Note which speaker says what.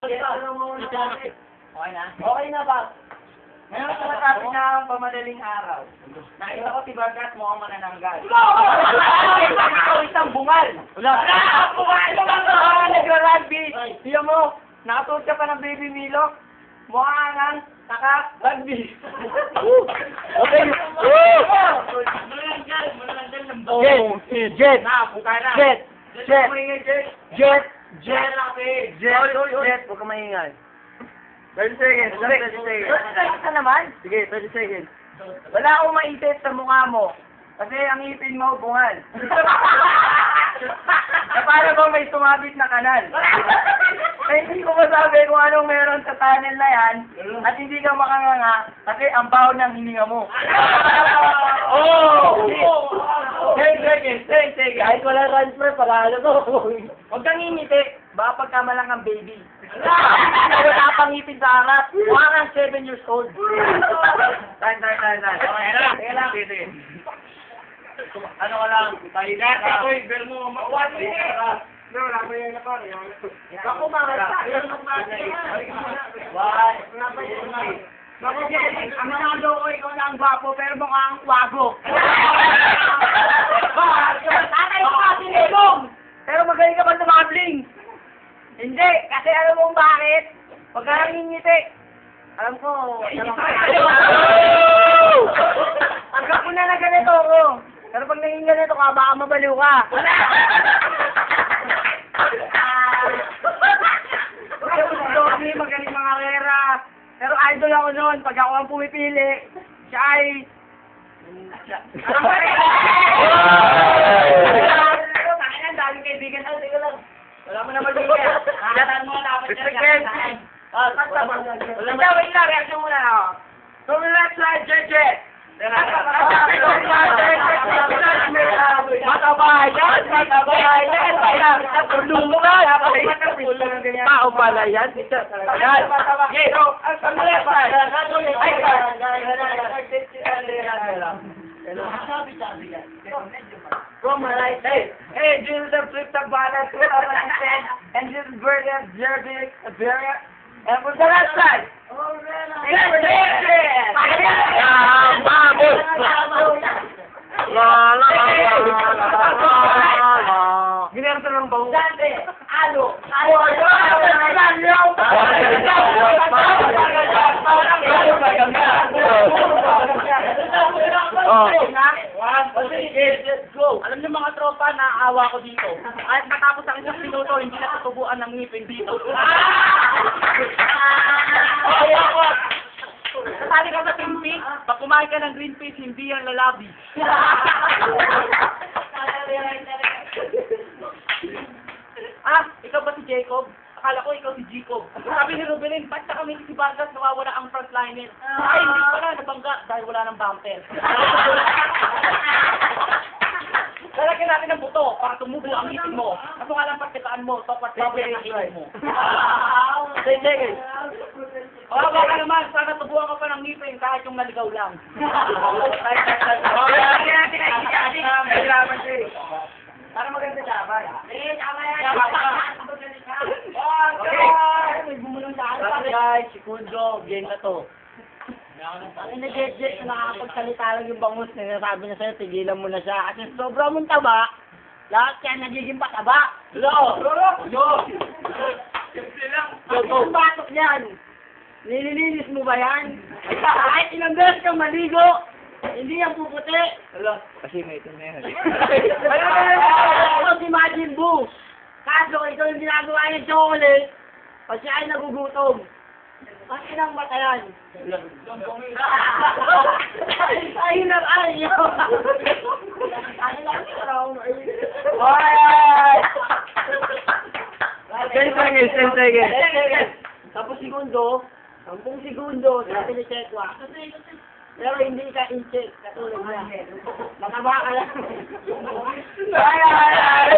Speaker 1: Okay na?
Speaker 2: Okay na ba?
Speaker 1: Ngayon sa matapos na ang pamadaling araw, nakita ko si Vargas mukhang manananggal. Ikaw isang bungal! Wala! Bungal! Nagra-rugby! Tiyan mo, nakatuot ka pa ng baby Milo, mukha nang naka-rugby.
Speaker 2: Okay.
Speaker 1: Manananggal ng
Speaker 2: Jet!
Speaker 1: Na, puta na.
Speaker 2: Jet! Jet! Jet!
Speaker 1: Jet!
Speaker 2: Jet! Jet! Huwag ka maingay. 30 seconds. 30 seconds. 30 seconds na naman? Sige, 30 seconds.
Speaker 1: Wala akong maisip sa mukha mo. Kasi ang ipin mo, bungal. Na para bang may sumabit na kanal. Kaya hindi ko masabi kung anong meron sa tunnel na yan at hindi ka makanganga kasi ang baho ng hininga mo.
Speaker 2: Oh!
Speaker 1: 10 seconds, 10 seconds.
Speaker 2: Kahit wala transfer, panalo to.
Speaker 1: Huwag kang ngingiti. Baka pagkamalang ang baby. Wala pang ngipin sa harap. Mukha kang 7 years old. Time. Okay lang. Sige lang. Sige. Ano ka lang? Pahiga ka. Uy, bel mo. One minute. No, wala mo yan na pare. Ako mga ang manalo ko, ikaw na ang gwapo, pero mukha ang wago. Tatay ko kasi nilong! Pero magaling ka ba tumabling? Hindi, kasi alam mo bakit? Pag ka nangingiti, alam ko, pagka ko na ganito ko. Pero pag nanging ganito ka, baka mabaliw ka. Domi, magaling mga karera. Pero idol ako noon, pag ako ang pumipili, siya ay... Ang daming kaibigan. Sige lang. Wala mo naman yung kaya. Lahat mo dapat yan. Wait lang, reaction muna ako. From the left side, JJ. Matabay yan! Matabay yan! Tulungo ka! Tao pala yan! Yan! Okay, so, from the left side. From my right side. Hey, this is the flip the balance 2010, and this is Brilliant Jervik Averia. And from the left side. Ginerto ng baho. Dante, alo. Alam niyo mga tropa, naaawa ko dito. Kahit matapos ang isang minuto, hindi natutubuan ng ngipin dito. Kasali ka sa Green Peas, pag kumain ka ng Green Peas, hindi yan lalabi. Ikaw ba si Jacob? Akala ko ikaw si Jacob. Sabi ni Ruben, ba't na kami si Vargas nawawala ang frontliner? Ay, hindi pala, nabangga dahil wala ng bumper. Lalagyan natin ng buto para tumubo ang ngipin mo. Kaso nga lang pagkataan mo, papat-papat ang ngipin mo. Sige. Baka ka naman, sana tubuhan ka pa ng ngipin kahit yung naligaw lang. Para maganda dapat. Tama yan. May bumulong sa akin. Guys, si Kundo, game na to. Ang nag-jet na nakakapagsalita lang yung bangus na sabi niya sa'yo, tigilan mo na siya. Kasi sobra mong taba, lahat kaya nagiging pataba. Simple lang. Ang batok yan. Nililinis mo ba yan? Kahit ilang beses kang maligo, hindi yan puputi.
Speaker 2: Kasi may ito na yan.
Speaker 1: Ako si Majin Buu. Kaso ito yung ginagawa niya chocolate, pag siya ay nagugutom. Bakit nang matayan? Ay, nag-ayo! Ay, nag-ayo! Ay!
Speaker 2: 10 seconds, 10 seconds.
Speaker 1: Tapos segundo, 10 segundo, sabi ni Chekwa. Pero hindi ka in-check, katulad niya. Mataba ka lang. Ay!